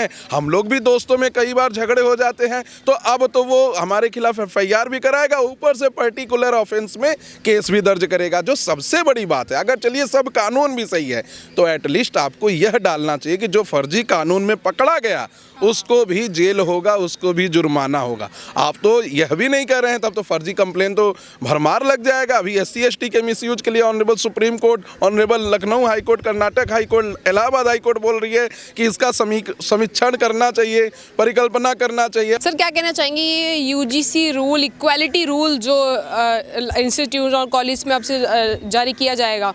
हैं, हम लोग भी दोस्तों में कई बार झगड़े हो जाते हैं, तो अब तो वो हमारे खिलाफ FIR भी कराएगा, ऊपर से पर्टिकुलर ऑफेंस में केस भी दर्ज करेगा। जो सबसे बड़ी बात है, अगर चलिए सब कानून भी सही है तो एटलीस्ट आपको यह डालना चाहिए कि जो फर्जी कानून में पकड़ा गया उसको भी जेल होगा, उसको भी जुर्माना होगा। आप तो यह भी नहीं कर रहे हैं, तब तो फर्जी कंप्लेन तो भरमार लग जाएगा। अभी SC ST के मिसयूज के लिए honourable supreme court, honourable Lucknow high court, Karnataka high court, Allahabad high court बोल रही है कि इसका समीक्षण करना चाहिए, परिकल्पना करना चाहिए। सर क्या कहना चाहेंगे, ये UGC रूल, इक्वालिटी रूल जो इंस्टीट्यूट और कॉलेज में अब से जारी किया जाएगा,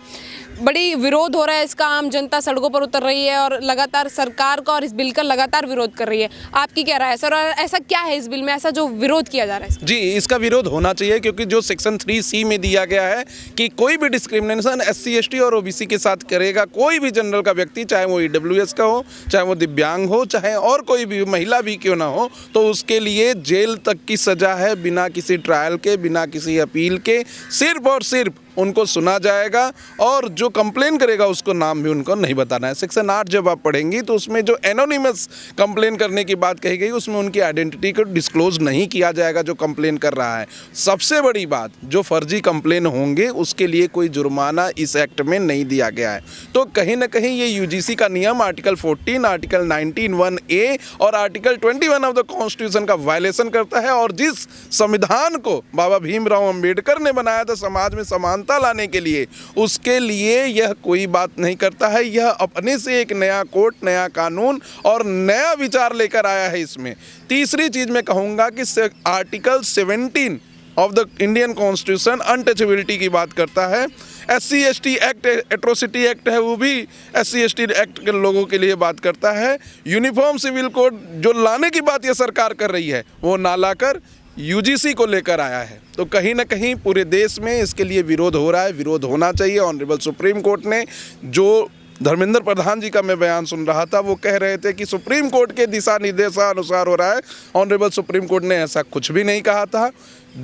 बड़ी विरोध हो रहा है इसका, आम जनता सड़कों पर उतर रही है और लगातार सरकार का और इस बिल का लगातार विरोध कर रही है। आपकी क्या राय है सर, और ऐसा क्या है इस बिल में ऐसा जो विरोध किया जा रहा है? जी, इसका विरोध होना चाहिए, क्योंकि जो सेक्शन 3C में दिया गया है कि कोई भी डिस्क्रिमिनेशन SC ST और OBC के साथ करेगा कोई भी जनरल का व्यक्ति, चाहे वो EWS का हो, चाहे वो दिव्यांग हो, चाहे और कोई भी महिला भी क्यों ना हो, तो उसके लिए जेल तक की सजा है, बिना किसी ट्रायल के, बिना किसी अपील के। सिर्फ और सिर्फ उनको सुना जाएगा और जो कंप्लेन करेगा उसको नाम भी उनको नहीं बताना है। सेक्शन 8 जब आप पढ़ेंगी तो उसमें जो एनोनिमस कंप्लेन करने की बात कही गई, उसमें उनकी आइडेंटिटी को डिस्क्लोज नहीं किया जाएगा जो कंप्लेन कर रहा है। सबसे बड़ी बात, जो फर्जी कंप्लेन होंगे उसके लिए कोई जुर्माना इस एक्ट में नहीं दिया गया है। तो कहीं ना कहीं ये UGC का नियम आर्टिकल 14, आर्टिकल 19(1)(a) और आर्टिकल 21 ऑफ द कॉन्स्टिट्यूशन का वायलेशन करता है। और जिस संविधान को बाबा भीमराव अंबेडकर ने बनाया था समाज में समान लाने के लिए, उसके लिए यह कोई बात नहीं करता है। यह अपने से एक नया कोड, नया कानून और नया विचार लेकर आया है इसमें। तीसरी चीज मैं कहूंगा कि article 17 of the Indian constitution untouchability की बात करता है। SC ST act, atrocity act है, वो भी SC ST एक्ट के लोगों के लिए बात करता है। यूनिफॉर्म सिविल कोड जो लाने की बात यह सरकार कर रही है, वो ना लाकर UGC को लेकर आया है। तो कहीं ना कहीं पूरे देश में इसके लिए विरोध हो रहा है, विरोध होना चाहिए। ऑनरेबल सुप्रीम कोर्ट ने, जो धर्मेंद्र प्रधान जी का मैं बयान सुन रहा था, वो कह रहे थे कि सुप्रीम कोर्ट के दिशा निर्देशानुसार हो रहा है। ऑनरेबल सुप्रीम कोर्ट ने ऐसा कुछ भी नहीं कहा था।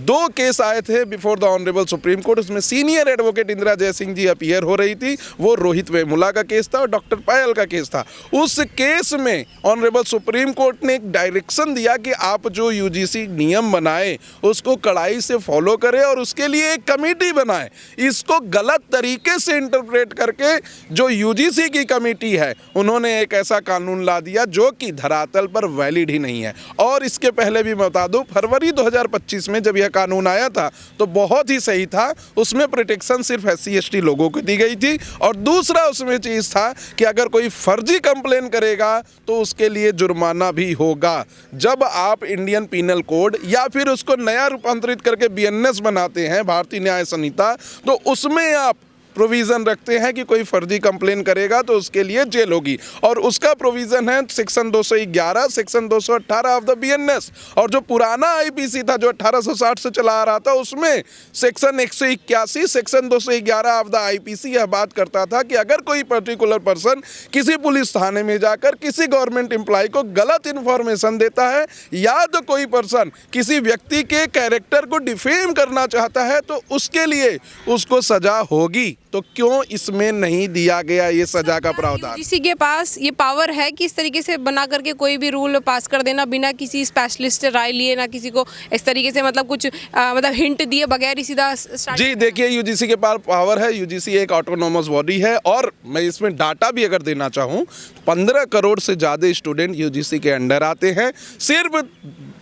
2 केस आए थे before the honourable supreme court, उसमें सीनियर एडवोकेट इंदिरा जयसिंह जी अपीयर हो रही थी। वो रोहित वेमुला का केस था और डॉक्टर पायल का केस था। उस केस में ऑनरेबल सुप्रीम कोर्ट ने एक डायरेक्शन दिया कि आप जो UGC नियम बनाए उसको कड़ाई से फॉलो करें और उसके लिए एक कमेटी बनाए। इसको गलत तरीके से इंटरप्रेट करके जो UGC की कमेटी है, उन्होंने एक ऐसा कानून ला दिया जो कि धरातल पर वैलिड ही नहीं है। और इसके पहले भी मैं बता दूं, फरवरी 2025 में जब यह कानून आया था तो बहुत ही सही था। उसमें प्रोटेक्शन सिर्फ SC ST लोगों को दी गई थी। और दूसरा उसमें चीज़ था कि अगर कोई फर्जी कंप्लेन करेगा तो उसके लिए जुर्माना भी होगा। जब आप इंडियन पीनल कोड या फिर उसको नया रूपांतरित करके BNS बनाते हैं, भारतीय न्याय संहिता, तो उसमें आप प्रोविज़न रखते हैं कि कोई फर्जी कंप्लेन करेगा तो उसके लिए जेल होगी। और उसका प्रोविज़न है section 211, section 218 of the BNS। और जो पुराना IPC था जो 1860 से चला आ रहा था, उसमें section 181, section 211 of the IPC यह बात करता था कि अगर कोई पर्टिकुलर पर्सन किसी पुलिस थाने में जाकर किसी गवर्नमेंट एम्प्लॉय को गलत इन्फॉर्मेशन देता है या तो कोई पर्सन किसी व्यक्ति के कैरेक्टर को डिफेम करना चाहता है तो उसके लिए उसको सजा होगी। तो क्यों इसमें नहीं दिया गया ये सजा का प्रावधान? UGC के पास ये पावर है कि इस तरीके से बना करके कोई भी रूल पास कर देना बिना किसी स्पेशलिस्ट से राय लिए, ना किसी को इस तरीके से मतलब कुछ मतलब हिंट दिए बगैर ही सीधा। जी देखिए, UGC के पास पावर है। UGC एक ऑटोनोमस बॉडी है। और मैं इसमें डाटा भी अगर देना चाहूँ, 15 करोड़ से ज़्यादा स्टूडेंट UGC के अंडर आते हैं। सिर्फ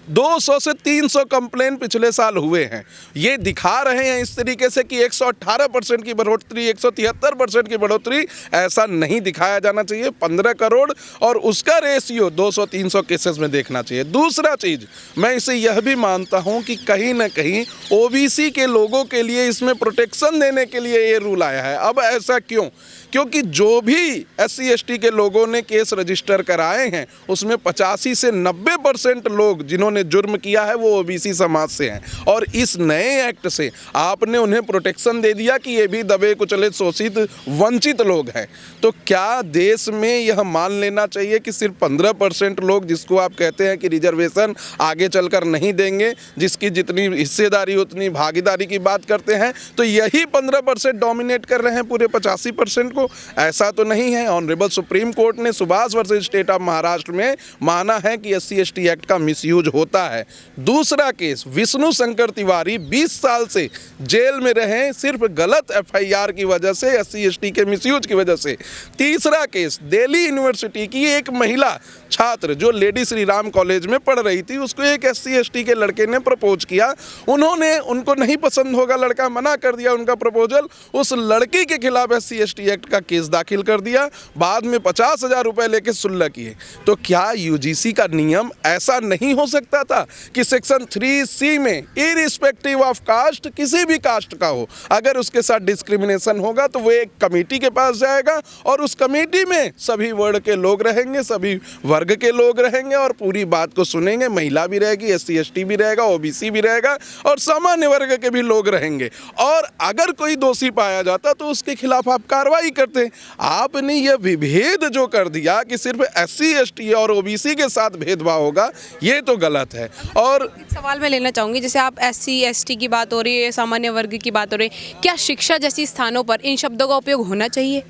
200 से 300 कंप्लेन पिछले साल हुए हैं। ये दिखा रहे हैं इस तरीके से कि 118% की बढ़ोतरी, 173% की बढ़ोतरी, ऐसा नहीं दिखाया जाना चाहिए। 15 करोड़ और उसका रेशियो 200-300 केसेस में देखना चाहिए। दूसरा चीज़, मैं इसे यह भी मानता हूं कि कहीं ना कहीं OBC के लोगों के लिए इसमें प्रोटेक्शन देने के लिए ये रूल आया है। अब ऐसा क्यों? क्योंकि जो भी SC ST के लोगों ने केस रजिस्टर कराए हैं उसमें 85 से 90% लोग जिन्होंने जुर्म किया है वो OBC समाज से हैं। और इस नए एक्ट से आपने उन्हें प्रोटेक्शन दे दिया कि ये भी दबे कुचले शोषित वंचित लोग हैं। तो क्या देश में यह मान लेना चाहिए कि सिर्फ 15% लोग, जिसको आप कहते हैं कि रिजर्वेशन आगे चलकर नहीं देंगे, जिसकी जितनी हिस्सेदारी उतनी भागीदारी की बात करते हैं, तो यही 15% डोमिनेट कर रहे हैं पूरे 85% को? हो, ऐसा तो नहीं है। ऑनरेबल सुप्रीम कोर्ट ने Subhash versus state of Maharashtra में माना है कि SC/ST एक्ट का मिसयूज होता है। दूसरा केस विष्णु शंकर तिवारी 20 साल से जेल में रहे सिर्फ गलत FIR की वजह से, SC/ST के मिसयूज की वजह से। तीसरा केस दिल्ली यूनिवर्सिटी की एक महिला छात्र जो लेडी श्री राम कॉलेज में पढ़ रही थी, उसको एक SC/ST के लड़के ने प्रपोज किया, उनको नहीं पसंद होगा, लड़का मना कर दिया उनका प्रपोजल, उस लड़की के खिलाफ SC/ST एक्ट का केस दाखिल कर दिया, बाद में 50,000 रुपए लेके सुलह किए। तो क्या UGC का नियम ऐसा नहीं हो सकता था कि सेक्शन 3C में इरिस्पेक्टिव ऑफ कास्ट, किसी भी कास्ट का हो, अगर उसके साथ डिस्क्रिमिनेशन होगा तो वो एक कमेटी के पास जाएगा और उस कमेटी में सभी वर्ग के लोग रहेंगे, सभी वर्ग के लोग रहेंगे और पूरी बात को सुनेंगे। महिला भी रहेगी, SC/ST भी रहेगा, OBC भी रहेगा और सामान्य वर्ग के भी लोग रहेंगे। और अगर कोई दोषी पाया जाता तो उसके खिलाफ आप कार्रवाई करते। आपने यह विभेद जो कर दिया कि सिर्फ SC/ST और OBC के साथ भेदभाव होगा, ये तो गलत है। और एक सवाल मैं लेना चाहूँगी, जैसे आप SC/ST की बात हो रही है, सामान्य वर्ग की बात हो रही है, क्या शिक्षा जैसी स्थानों पर इन शब्दों का उपयोग होना चाहिए?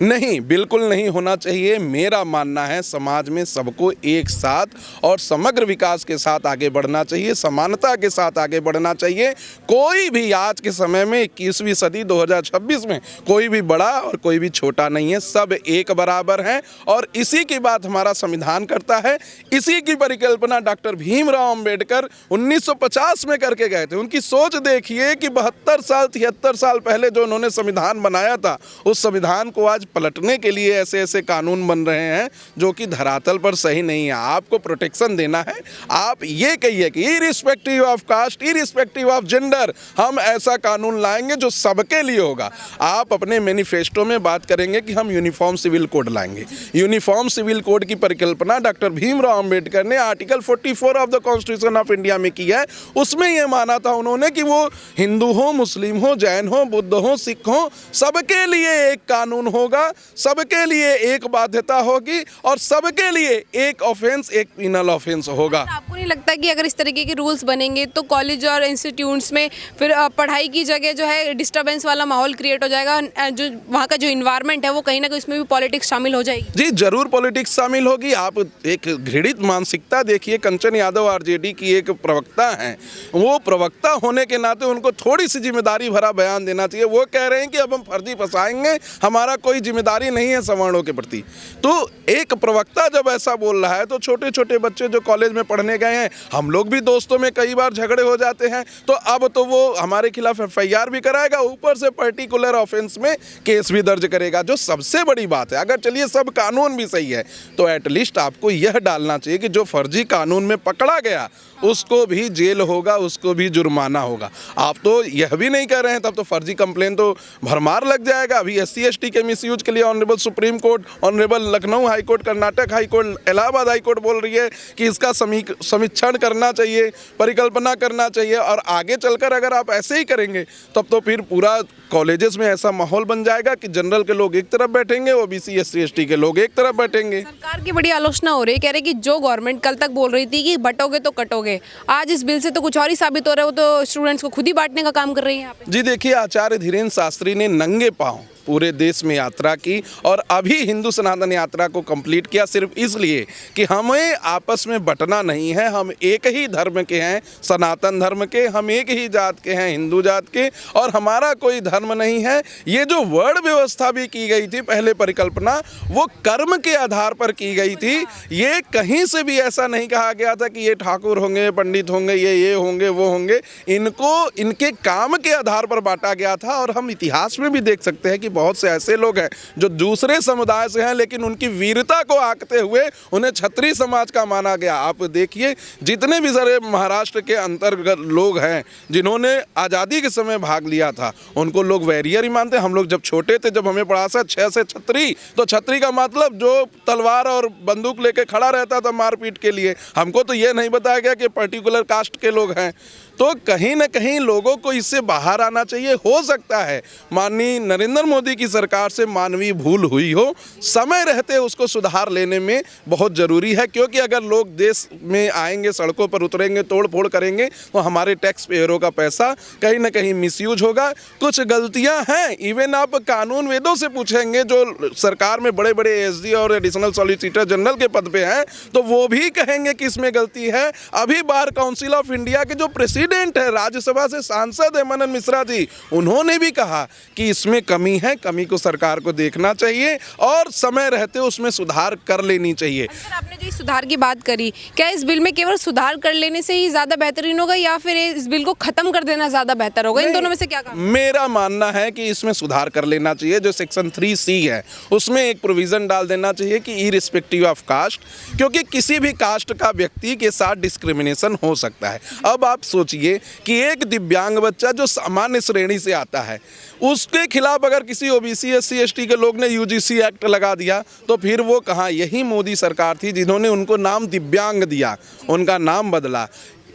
नहीं, बिल्कुल नहीं होना चाहिए। मेरा मानना है समाज में सबको एक साथ और समग्र विकास के साथ आगे बढ़ना चाहिए, समानता के साथ आगे बढ़ना चाहिए। कोई भी आज के समय में 21वीं सदी 2026 में कोई भी बड़ा और कोई भी छोटा नहीं है, सब एक बराबर हैं और इसी की बात हमारा संविधान करता है। इसी की परिकल्पना डॉक्टर भीमराव अंबेडकर 1950 में करके गए थे। उनकी सोच देखिए कि 72 साल 73 साल पहले जो उन्होंने संविधान बनाया था, उस संविधान को आज पलटने के लिए ऐसे ऐसे कानून बन रहे हैं जो कि धरातल पर सही नहीं है। आपको प्रोटेक्शन देना है, आप ये कहिए कि irrespective of caste, irrespective of gender, हम ऐसा कानून लाएंगे जो सबके लिए होगा। आप अपने मैनिफेस्टो में बात करेंगे कि हम यूनिफॉर्म सिविल कोड लाएंगे। यूनिफॉर्म सिविल कोड की परिकल्पना डॉक्टर भीमराव अंबेडकर ने article 44 of the constitution of India में की है। उसमें यह माना था उन्होंने कि वो हिंदू हो, मुस्लिम हो, जैन हो, बुद्ध हो, सिख हो, सबके लिए एक कानून होगा, सबके लिए एक बाध्यता होगी और सबके लिए एक ऑफेंस, एक पिनल ऑफेंस होगा। आपको नहीं लगता कि अगर इस तरीके के रूल्स बनेंगे तो कॉलेज और इंस्टीट्यूट्स में फिर पढ़ाई की जगह जो है डिस्टर्बेंस वाला माहौल क्रिएट हो जाएगा, जो वहाँ का जो इन्वायरमेंट है वो कहीं ना कहीं उसमें भी पॉलिटिक्स शामिल हो जाएगी? जी जरूर पॉलिटिक्स शामिल होगी। आप एक घृणित मानसिकता देखिए, कंचन यादव RJD की एक प्रवक्ता हैं, वो प्रवक्ता होने के नाते उनको थोड़ी सी जिम्मेदारी भरा बयान देना चाहिए। वो कह रहे हैं कि अब हम फर्जी फंसाएंगे, हमारा कोई जिम्मेदारी नहीं है सवर्णों के प्रति। तो एक प्रवक्ता जब ऐसा बोल रहा है तो छोटे छोटे बच्चे जो कॉलेज में पढ़ने गए हैं, हम लोग भी दोस्तों में कई बार झगड़े हो जाते हैं, तो अब तो वो हमारे खिलाफ FIR भी कराएगा, ऊपर से पर्टिकुलर ऑफेंस में केस भी दर्ज करेगा। जो सबसे बड़ी बात है, अगर चलिए सब कानून भी सही है तो एटलीस्ट आपको यह डालना चाहिए कि जो फर्जी कानून में पकड़ा गया उसको भी जेल होगा, उसको भी जुर्माना होगा। आप तो यह भी नहीं कर रहे हैं, तब तो फर्जी कंप्लेन तो भरमार लग जाएगा। अभी SC/ST के मिसयूज के लिए honourable supreme court, honourable Lucknow high court, Karnataka high court, Allahabad high court बोल रही है कि इसका समीक्षण करना चाहिए, परिकल्पना करना चाहिए। और आगे चलकर अगर आप ऐसे ही करेंगे तब तो फिर पूरा कॉलेजेस में ऐसा माहौल बन जाएगा कि जनरल के लोग एक तरफ बैठेंगे, OBC SC/ST के लोग एक तरफ बैठेंगे। सरकार की बड़ी आलोचना हो रही है, कह रहे कि जो गवर्नमेंट कल तक बोल रही थी कि बंटोगे तो कटोगे, आज इस बिल से तो कुछ और ही साबित हो रहा है, वो तो स्टूडेंट्स को खुद ही बांटने का काम कर रही है यहाँ पे। जी देखिए, आचार्य धीरेन्द्र शास्त्री ने नंगे पांव पूरे देश में यात्रा की और अभी हिंदू सनातन यात्रा को कंप्लीट किया, सिर्फ इसलिए कि हमें आपस में बंटना नहीं है। हम एक ही धर्म के हैं, सनातन धर्म के, हम एक ही जात के हैं, हिंदू जात के, और हमारा कोई धर्म नहीं है। ये जो वर्ण व्यवस्था भी की गई थी पहले परिकल्पना, वो कर्म के आधार पर की गई थी। ये कहीं से भी ऐसा नहीं कहा गया था कि ये ठाकुर होंगे, पंडित होंगे, ये होंगे, वो होंगे। इनको इनके काम के आधार पर बांटा गया था। और हम इतिहास में भी देख सकते हैं कि बहुत से ऐसे लोग हैं जो दूसरे समुदाय से हैं, लेकिन उनकी वीरता को आंकते हुए उन्हें क्षत्रिय समाज का माना गया। आप देखिए, जितने भी सारे महाराष्ट्र के अंतर्गत लोग हैं जिन्होंने आज़ादी के समय भाग लिया था, उनको लोग वैरियर ही मानते हैं। हम लोग जब छोटे थे, जब हमें पढ़ा सा 6 से छत्री, तो छत्री का मतलब जो तलवार और बंदूक लेके खड़ा रहता था मारपीट के लिए। हमको तो ये नहीं बताया गया कि पर्टिकुलर कास्ट के लोग हैं। तो कहीं ना कहीं लोगों को इससे बाहर आना चाहिए। हो सकता है माननीय नरेंद्र मोदी की सरकार से मानवीय भूल हुई हो, समय रहते उसको सुधार लेने में बहुत ज़रूरी है, क्योंकि अगर लोग देश में आएंगे, सड़कों पर उतरेंगे, तोड़ फोड़ करेंगे, तो हमारे टैक्स पेयरों का पैसा कहीं ना कहीं मिसयूज होगा। कुछ गलतियां हैं, इवन आप कानून वेदों से पूछेंगे जो सरकार में बड़े बड़े एसडी और एडिशनल सॉलिसिटर जनरल के पद पे हैं, तो वो भी कहेंगे कि इसमें गलती है। अभी बार काउंसिल ऑफ इंडिया के जो प्रेसिडेंट है, राज्यसभा से सांसद है मनन मिश्रा जी, उन्होंने भी कहा कि इसमें कमी है, कमी को सरकार को देखना चाहिए और समय रहते उसमें सुधार कर लेनी चाहिए। सर, आपने जो इस सुधार की बात करी, क्या इस बिल में केवल सुधार कर लेने से ही ज़्यादा बेहतरीन होगा या फिर इस बिल को ख़त्म कर देना ज़्यादा बेहतर होगा? इन दोनों में से क्या काम? मेरा मानना है कि इसमें सुधार कर लेना चाहिए। जो सेक्शन 3C है उसमें एक प्रोविज़न डाल देना चाहिए कि इरिस्पेक्टिव ऑफ कास्ट, क्योंकि किसी भी कास्ट का व्यक्ति के साथ डिस्क्रिमिनेशन हो सकता है। अब आप सोचिए कि एक दिव्यांग बच्चा जो सामान्य श्रेणी से आता है, उसके खिलाफ अगर किसी ओबीसी SC ST के लोग ने UGC एक्ट लगा दिया, तो फिर वो कहाँ? यही मोदी सरकार थी जिन्होंने उनको नाम दिव्यांग दिया, उनका नाम बदला।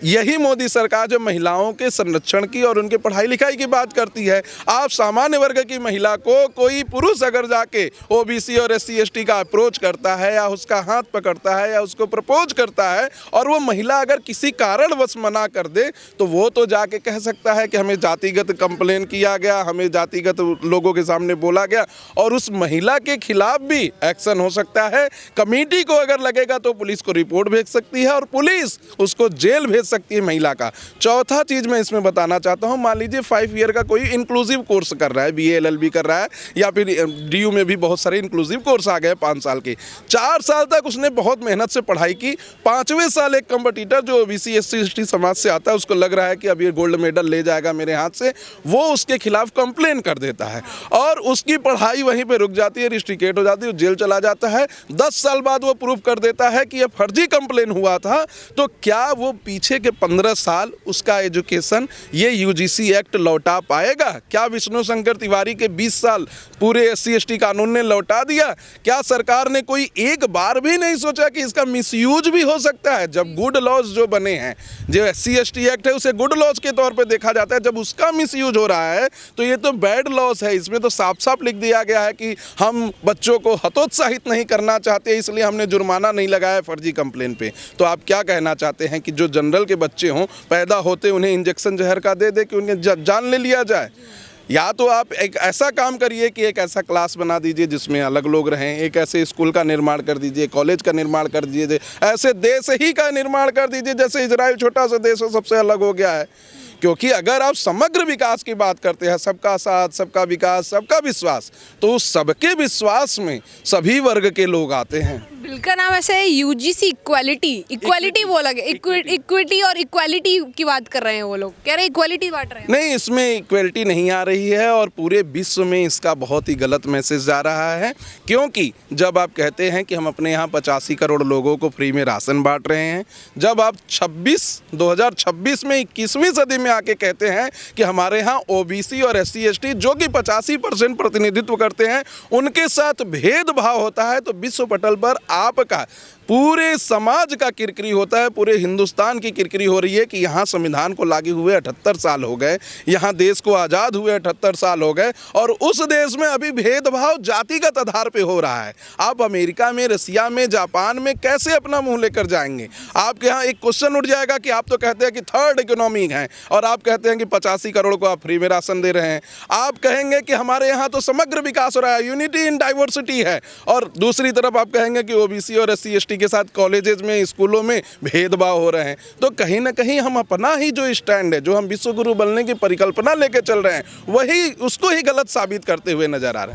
यही मोदी सरकार जो महिलाओं के संरक्षण की और उनके पढ़ाई लिखाई की बात करती है। आप सामान्य वर्ग की महिला को कोई पुरुष अगर जाके ओबीसी और SC ST का अप्रोच करता है या उसका हाथ पकड़ता है या उसको प्रपोज करता है और वो महिला अगर किसी कारणवश मना कर दे, तो वो तो जाके कह सकता है कि हमें जातिगत कंप्लेन किया गया, हमें जातिगत लोगों के सामने बोला गया, और उस महिला के खिलाफ भी एक्शन हो सकता है। कमेटी को अगर लगेगा तो पुलिस को रिपोर्ट भेज सकती है और पुलिस उसको जेल भेज सकती है महिला का। चौथा चीज मैं इसमें बताना चाहता हूं, मान लीजिए 5 ईयर का कोई इंक्लूसिव कोर्स कर रहा है, BA LLB कर रहा है, या फिर DU में भी बहुत सारे इंक्लूसिव कोर्स आ गए 5 साल के। 4 साल तक उसने बहुत मेहनत से पढ़ाई की, 5वें साल एक कंपटीटर जो OBC SC ST समाज से आता है, उसको लग रहा है कि अब ये गोल्ड मेडल ले जाएगा मेरे हाथ से, वो उसके खिलाफ कंप्लेन कर देता है और उसकी पढ़ाई वहीं पर रुक जाती है, रिस्ट्रिकेट हो जाती है, जेल चला जाता है। 10 साल बाद वो प्रूव कर देता है कि ये फर्जी कंप्लेन हुआ था, तो क्या वो पीछे के 15 साल उसका एजुकेशन ये UGC एक्ट लौटा पाएगा? क्या विष्णु शंकर तिवारी के 20 साल पूरे SC ST कानून ने लौटा दिया? क्या सरकार ने कोई एक बार भी नहीं सोचा कि इसका मिसयूज भी हो सकता है? जब गुड लॉज जो बने हैं, जो SC ST एक्ट है उसे गुड लॉज के तौर पे देखा जाता है, जब उसका मिसयूज हो रहा है तो ये तो बैड लॉज है। इसमें तो साफ साफ लिख दिया गया है कि हम बच्चों को हतोत्साहित नहीं करना चाहते, इसलिए हमने जुर्माना नहीं लगाया फर्जी कंप्लेन पे। तो आप क्या कहना चाहते हैं कि जो जनरल के बच्चे हों, पैदा होते उन्हें इंजेक्शन जहर का दे दे कि उन्हें जान ले लिया जाए? या तो आप एक ऐसा काम करिए कि एक ऐसा क्लास बना दीजिए जिसमें अलग लोग रहें, एक ऐसे स्कूल का निर्माण कर दीजिए, कॉलेज का निर्माण कर दीजिए, ऐसे देश ही का निर्माण कर दीजिए जैसे इजराइल छोटा सा देश है, सबसे अलग हो गया है। क्योंकि अगर आप समग्र विकास की बात करते हैं, सबका साथ, सबका विकास, सबका विश्वास, तो उस सबके विश्वास में सभी वर्ग के लोग आते हैं। बिल का नाम ऐसे है UGC इक्वालिटी वो अलग है, इक्विटी और इक्वालिटी की बात कर रहे हैं वो लोग, कह रहे हैं इक्वालिटी बांट रहे हैं। नहीं, इसमें इक्वलिटी नहीं आ रही है और पूरे विश्व में इसका बहुत ही गलत मैसेज जा रहा है। क्योंकि जब आप कहते हैं कि हम अपने यहाँ 85 करोड़ लोगों को फ्री में राशन बांट रहे हैं, जब आप 2026 में 21वीं सदी में आके कहते हैं कि हमारे यहाँ OBC और SC ST जो कि 85% प्रतिनिधित्व करते हैं, उनके साथ भेदभाव होता है, तो विश्व पटल पर आपका पूरे समाज का किरकिरी होता है, पूरे हिंदुस्तान की किरकिरी हो रही है कि यहाँ संविधान को लागू हुए 78 साल हो गए, यहाँ देश को आज़ाद हुए 78 साल हो गए, और उस देश में अभी भेदभाव जातिगत आधार पे हो रहा है। आप अमेरिका में, रसिया में, जापान में कैसे अपना मुंह लेकर जाएंगे? आपके यहाँ एक क्वेश्चन उठ जाएगा कि आप तो कहते हैं कि थर्ड इकोनॉमी है और आप कहते हैं कि 85 करोड़ को आप फ्री में राशन दे रहे हैं। आप कहेंगे कि हमारे यहाँ तो समग्र विकास हो रहा है, यूनिटी इन डाइवर्सिटी है, और दूसरी तरफ आप कहेंगे कि OBC और SC ST के साथ कॉलेजेस में, स्कूलों में भेदभाव हो रहे हैं। तो कहीं ना कहीं हम अपना ही जो स्टैंड है, जो हम विश्व गुरु बनने की परिकल्पना लेके चल रहे हैं, वही उसको ही गलत साबित करते हुए नजर आ रहे हैं।